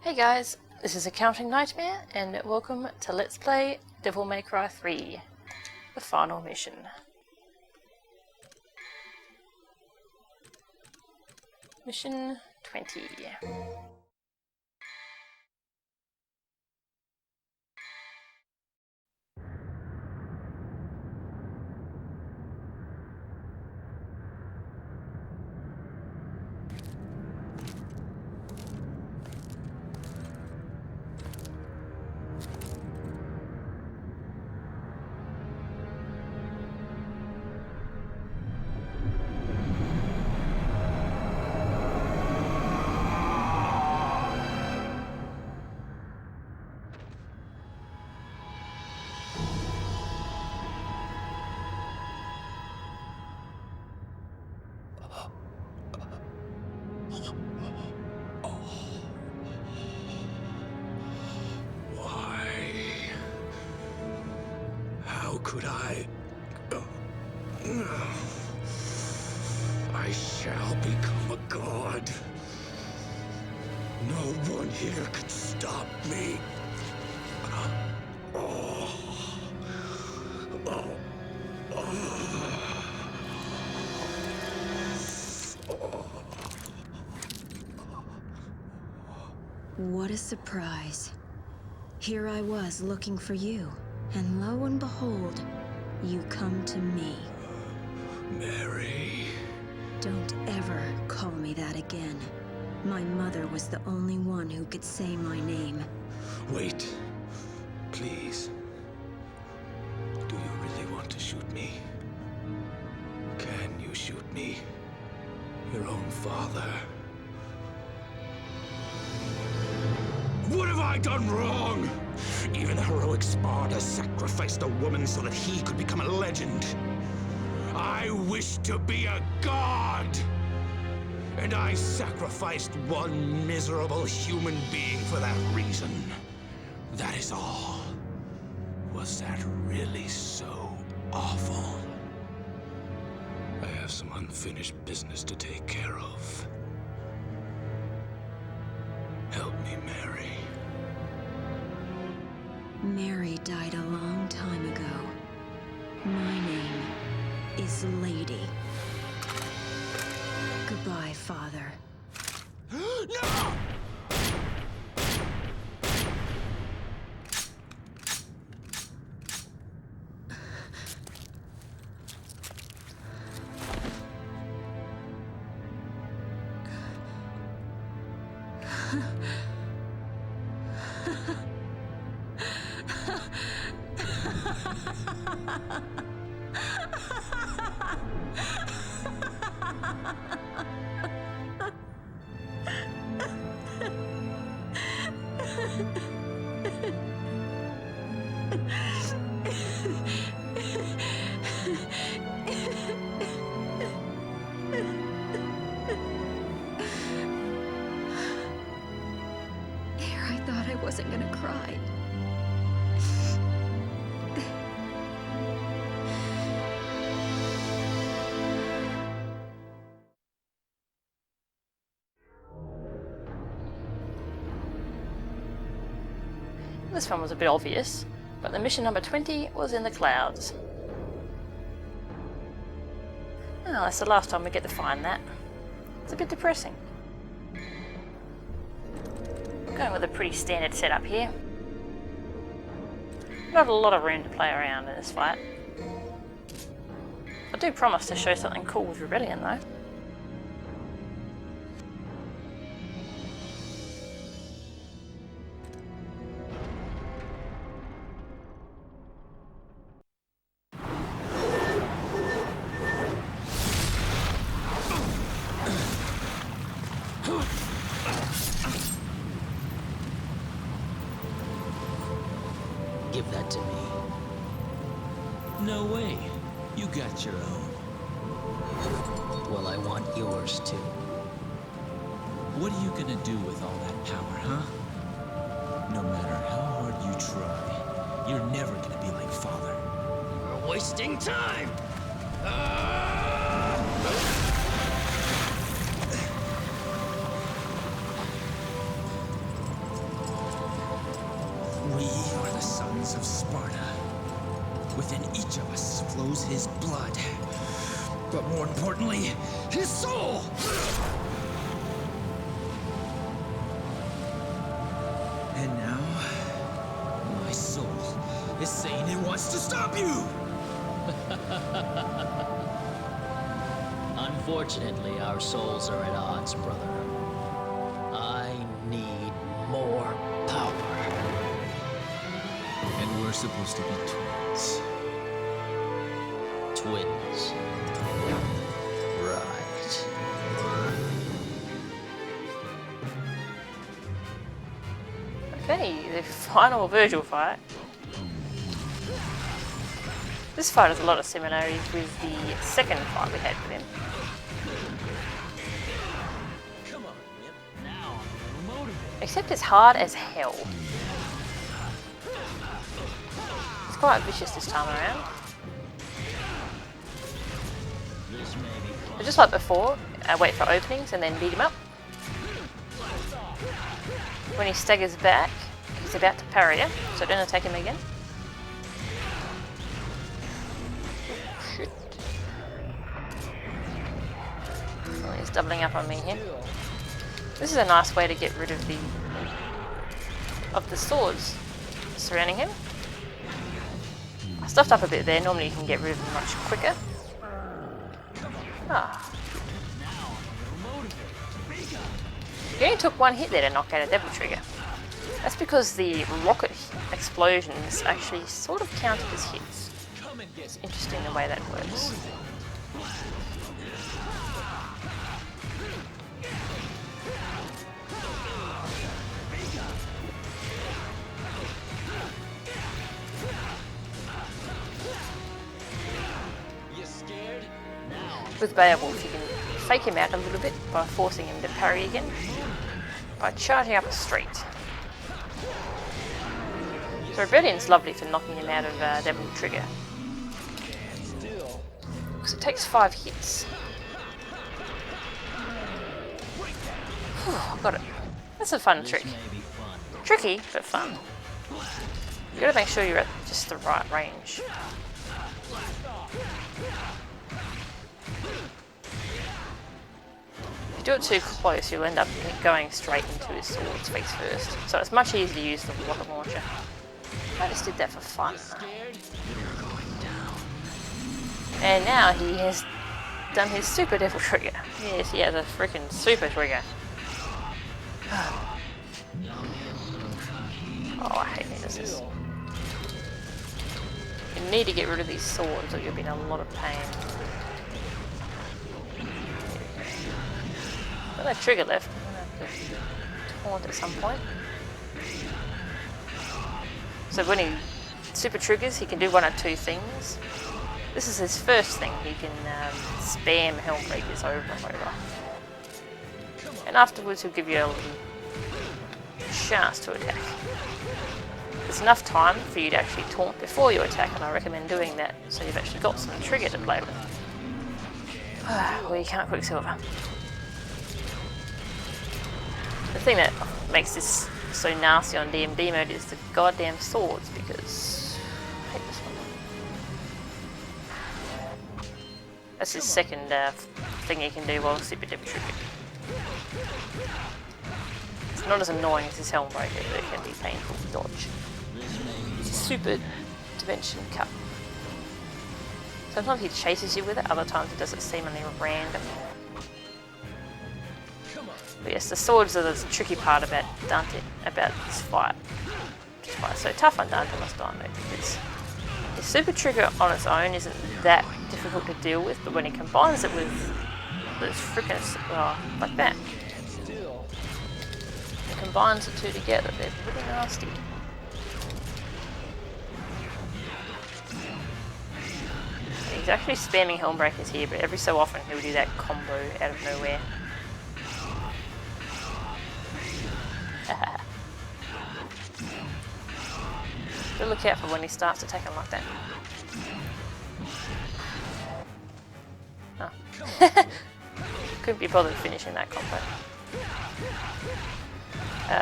Hey guys, this is Accounting Nightmare and welcome to Let's Play Devil May Cry 3, the final mission. Mission 20. How could I? I shall become a god. No one here can stop me. What a surprise. Here I was looking for you, and lo and behold, you come to me. Mary. Don't ever call me that again. My mother was the only one who could say my name. Wait. Please. Do you really want to shoot me? Can you shoot me? Your own father? What have I done wrong? Even heroic Sparta sacrificed a woman so that he could become a legend. I wish to be a god! And I sacrificed one miserable human being for that reason. That is all. Was that really so awful? I have some unfinished business to take care of. Help me, Mary. Mary died a long time ago. My name is Lady. Goodbye, Father. No! I thought I wasn't gonna cry. This one was a bit obvious, but the mission number 20 was in the clouds. Oh, that's the last time we get to find that. It's a bit depressing. Going with a pretty standard setup here. Not a lot of room to play around in this fight. I do promise to show something cool with Rebellion though. Give that to me. No way. You got your own. Well, I want yours too. What are you gonna do with all that power, huh? No matter how hard you try, you're never gonna be like Father. We're wasting time! sons of Sparta. Within each of us flows his blood. But more importantly, his soul! And now, my soul is saying it wants to stop you! Unfortunately, our souls are at odds, brother. I need more power. And we're supposed to be twins. Twins. Right. Okay, the final Vergil fight. This fight has a lot of similarities with the second fight we had with him. Come on, Nip. Now I'm motivated. Except it's hard as hell. It's quite vicious this time around. This may be fun. But just like before, I wait for openings and then beat him up. When he staggers back, he's about to parry you, so don't attack him again. Shit. Oh, he's doubling up on me here. This is a nice way to get rid of the swords surrounding him. I stuffed up a bit there. Normally you can get rid of them much quicker. Ah. You only took one hit there to knock out a Devil Trigger. That's because the rocket explosions actually sort of counted as hits. It's interesting the way that works. With Beowulf, you can fake him out a little bit by forcing him to parry again, by charging up a street. So Rebellion's lovely for knocking him out of Devil Trigger, because it takes 5 hits. Whew, got it. That's a fun trick. Tricky, but fun. You gotta make sure you're at just the right range. If you do it too close, you'll end up going straight into his swords face first. So it's much easier to use the rocket launcher. I just did that for fun. And now he has done his super Devil Trigger. Yes, he has a freaking super trigger. Oh, I hate needles. You need to get rid of these swords or you'll be in a lot of pain. Got that trigger left. I'm gonna have to taunt at some point. So when he super triggers, he can do one of 2 things. This is his first thing. He can spam Helmbreakers over and over. And afterwards he'll give you a little chance to attack. There's enough time for you to actually taunt before you attack, and I recommend doing that so you've actually got some trigger to play with. Well, you can't Quicksilver. The thing that makes this so nasty on DMD mode is the goddamn swords, because I hate this one. That's his second thing he can do while super Devil Trigger. It's not as annoying as his Helmbreaker, but it can be painful to dodge. It's a super dimension cut. Sometimes he chases you with it, other times he does it seemingly random. But yes, the swords are the tricky part about Dante, about this fight. Which is why it's so tough on Dante Must Die mode, because his super trigger on its own isn't that difficult to deal with, but when he combines it with those frickin' like that, he combines the 2 together, they're really nasty. He's actually spamming Helmbreakers here, but every so often he'll do that combo out of nowhere. So look out for when he starts attacking like that. Oh. Couldn't be bothered finishing that combo.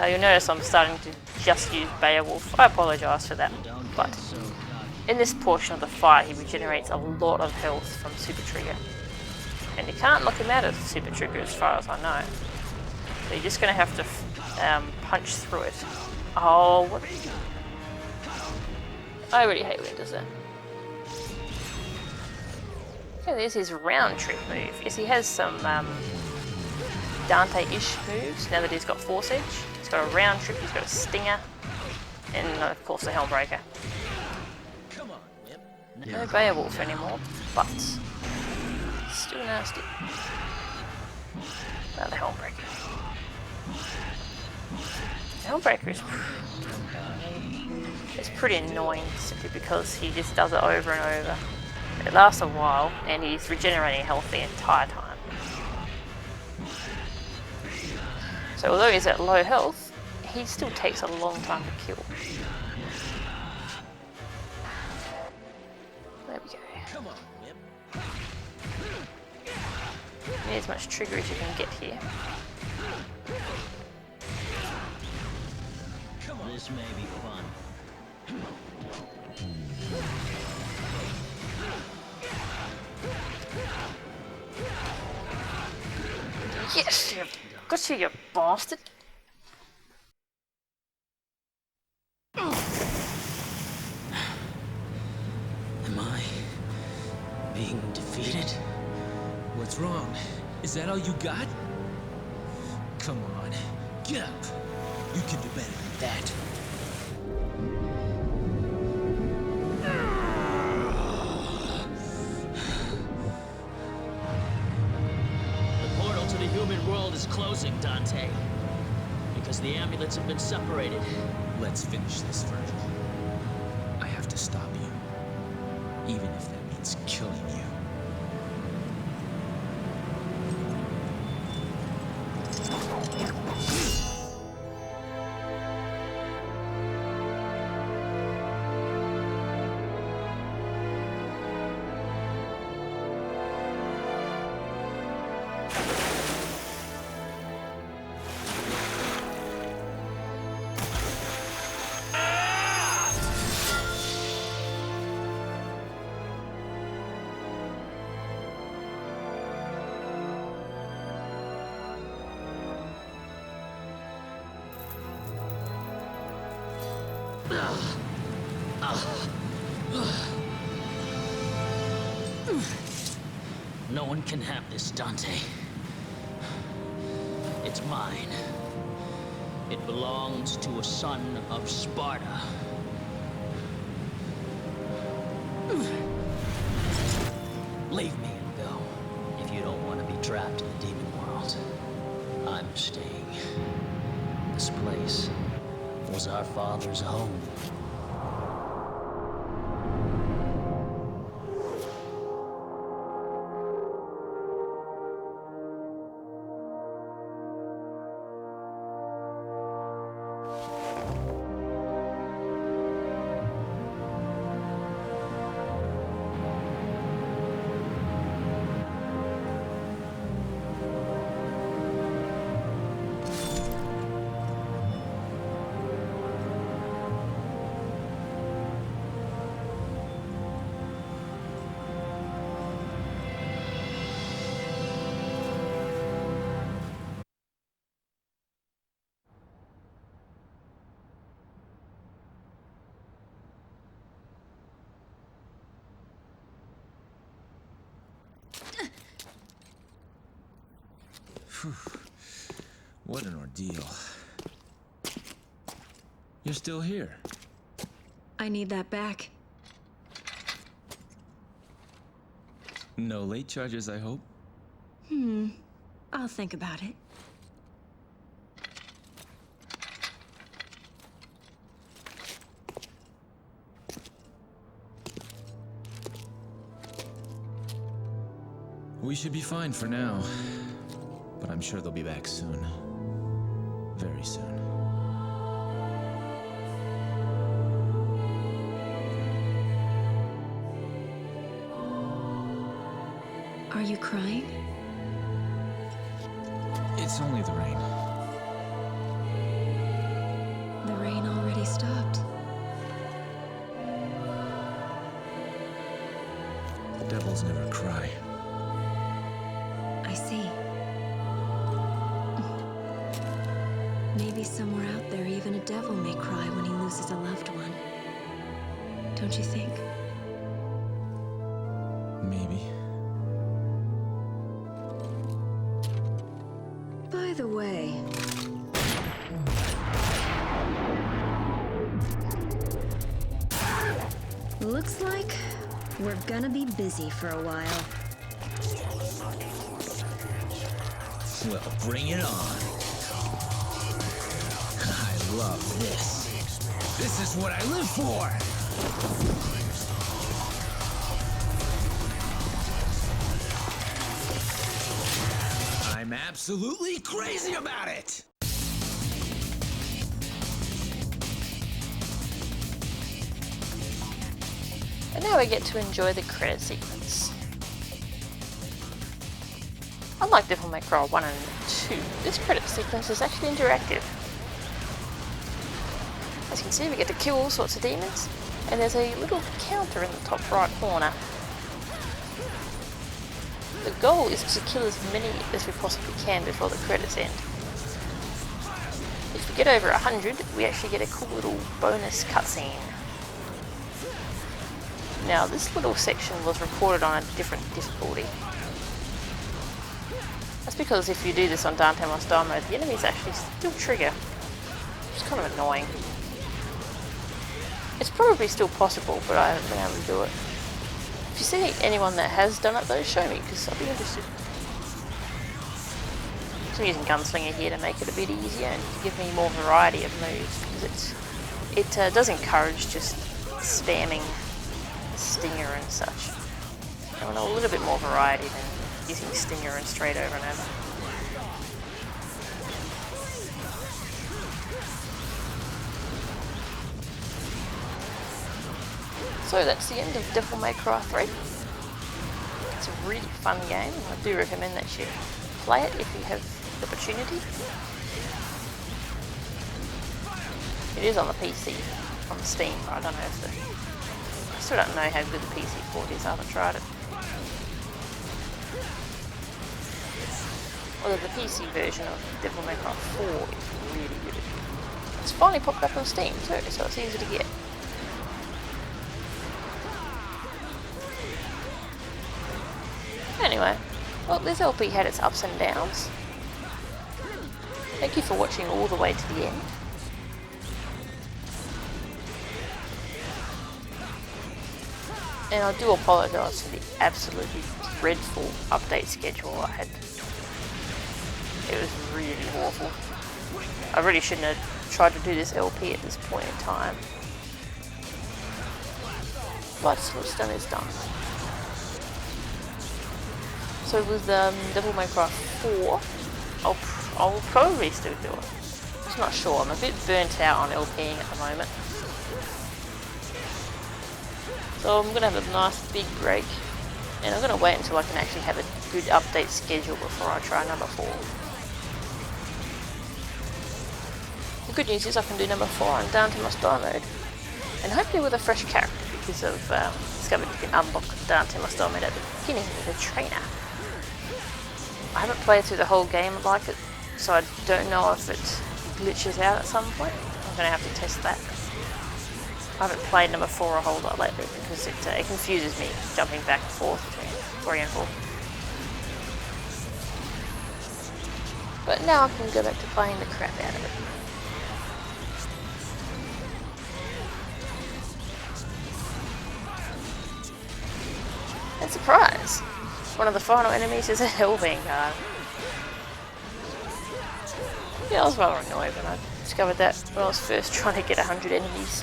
You'll notice I'm starting to just use Beowulf. I apologise for that. but in this portion of the fight he regenerates a lot of health from Super Trigger. And you can't knock him out of Super Trigger as far as I know. So you're just going to have to punch through it. Oh, what? I really hate when it does that. Okay, there's his round trip move. Yes, he has some Dante-ish moves now that he's got Force Edge. He's got a round trip, he's got a stinger, and of course the Helmbreaker. No Beowulf anymore, but still nasty. Now the Helmbreaker. The Helmbreaker is it's pretty annoying simply because he just does it over and over. It lasts a while and he's regenerating health the entire time. So although he's at low health, he still takes a long time to kill. There we go. Need as much trigger as you can get here. This may be fun. Yes, you got you bastard. Am I being defeated? What's wrong? Is that all you got? Come on, get up. You can do better than that. The portal to the human world is closing, Dante. Because the amulets have been separated. Let's finish this, Vergil. I have to stop you. Even if that means killing you. No one can have this, Dante. It's mine. It belongs to a son of Sparta. Leave me and go, if you don't want to be trapped in the demon world. I'm staying. This place was our father's home. What an ordeal. You're still here. I need that back. No late charges, I hope? I'll think about it. We should be fine for now. But I'm sure they'll be back soon. Very soon. Are you crying? It's only the rain. The rain already stopped. Devils never cry. I see. Maybe somewhere out there, even a devil may cry when he loses a loved one. Don't you think? Maybe. By the way... Looks like we're gonna be busy for a while. Well, bring it on. I love this. This is what I live for! I'm absolutely crazy about it! And now we get to enjoy the credit sequence. Unlike Devil May Cry 1 and 2, this credit sequence is actually interactive. As you can see, we get to kill all sorts of demons, and there's a little counter in the top right corner. The goal is to kill as many as we possibly can before the credits end. If we get over 100, we actually get a cool little bonus cutscene. Now, this little section was recorded on a different difficulty. That's because if you do this on Dante Must Die mode, the enemies actually still trigger. It's kind of annoying. It's probably still possible, but I haven't been able to do it. If you see anyone that has done it though, show me, because I'll be interested. So I'm using Gunslinger here to make it a bit easier and to give me more variety of moves, because it does encourage just spamming Stinger and such. I want a little bit more variety than using Stinger and straight over and over. So that's the end of Devil May Cry 3. It's a really fun game. I do recommend that you play it if you have the opportunity. It is on the PC, on Steam. I don't know if I still don't know how good the PC port is. I haven't tried it. Although the PC version of Devil May Cry 4 is really good. It's finally popped up on Steam too, so it's easy to get. Anyway, well, this LP had its ups and downs. Thank you for watching all the way to the end. And I do apologise for the absolutely dreadful update schedule I had. It was really awful. I really shouldn't have tried to do this LP at this point in time. But what's done is done. So with Devil May Cry 4, I'll probably still do it. Just not sure. I'm a bit burnt out on LPing at the moment. So I'm going to have a nice big break. And I'm going to wait until I can actually have a good update schedule before I try number 4. The good news is I can do number 4 on Dante Must Die mode. And hopefully with a fresh character, because I've discovered you can unlock Dante Must Die mode at the beginning with a trainer. I haven't played through the whole game like it, so I don't know if it glitches out at some point. I'm going to have to test that. I haven't played number 4 a whole lot lately because it confuses me jumping back and forth between 3 and 4. But now I can go back to playing the crap out of it. And surprise! One of the final enemies is a Hellbang guard. Yeah, I was rather annoyed when I discovered that when I was first trying to get 100 enemies.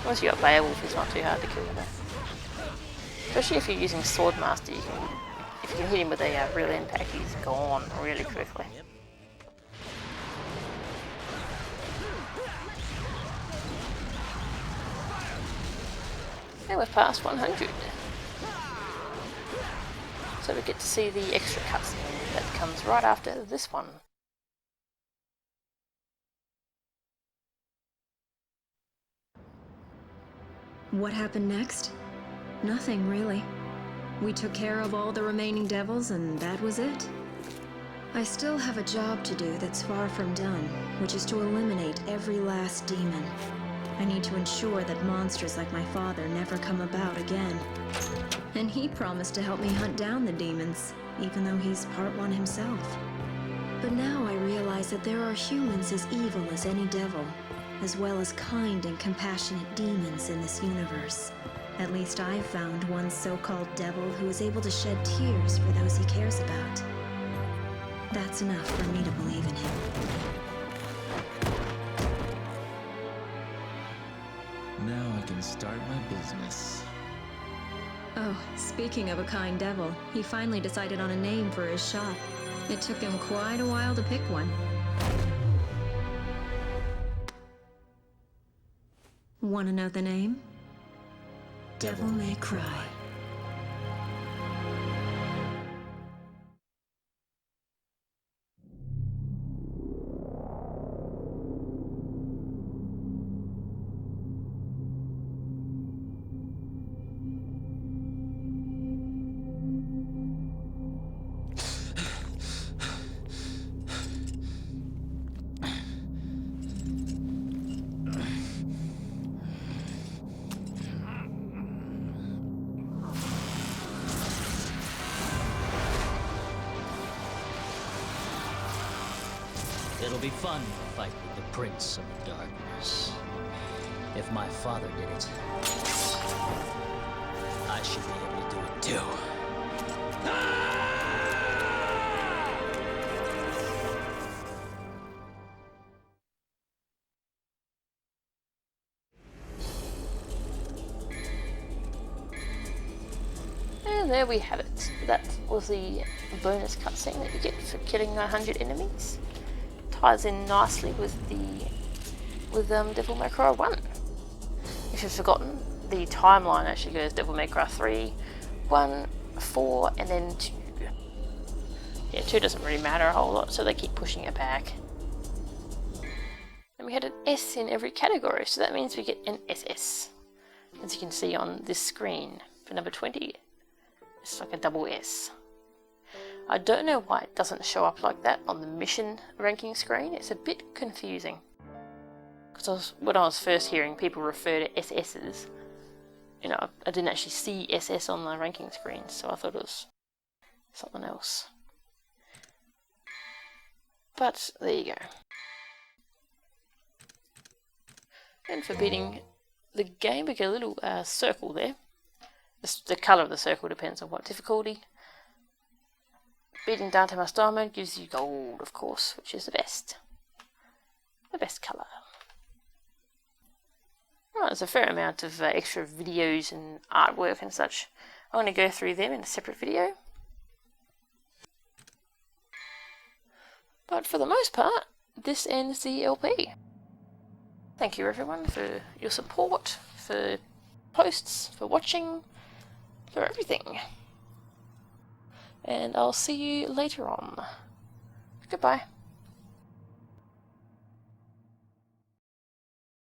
Once you got Beowulf, it's not too hard to kill though. Especially if you're using Swordmaster, if you can hit him with a real impact, he's gone really quickly. And we're past 100. So we get to see the extra cutscene that comes right after this one. What happened next? Nothing, really. We took care of all the remaining devils, and that was it. I still have a job to do that's far from done, which is to eliminate every last demon. I need to ensure that monsters like my father never come about again. And he promised to help me hunt down the demons, even though he's part one himself. But now I realize that there are humans as evil as any devil, as well as kind and compassionate demons in this universe. At least I've found one so-called devil who is able to shed tears for those he cares about. That's enough for me to believe in him. Now I can start my business. Oh, speaking of a kind devil, he finally decided on a name for his shop. It took him quite a while to pick one. Wanna know the name? Devil May Cry. It'll be fun to fight with the Prince of the Darkness. If my father did it, I should be able to do it too. And there we have it. That was the bonus cutscene that you get for killing 100 enemies. Ties in nicely with Devil May Cry 1. If you've forgotten, the timeline actually goes Devil May Cry 3, 1, 4, and then 2. Yeah, 2 doesn't really matter a whole lot, so they keep pushing it back. And we had an S in every category, so that means we get an SS. As you can see on this screen, for number 20, it's like a double S. I don't know why it doesn't show up like that on the mission ranking screen. It's a bit confusing. Because when I was first hearing people refer to SS's, I didn't actually see SS on the ranking screen, so I thought it was something else. But there you go. And for beating the game, we get a little circle there. The colour of the circle depends on what difficulty. Beating Dante Must Diamond gives you gold, of course, which is the best. The best colour. Right, there's a fair amount of extra videos and artwork and such. I'm going to go through them in a separate video. But for the most part, this ends the LP. Thank you everyone for your support, for posts, for watching, for everything. And I'll see you later on. Goodbye.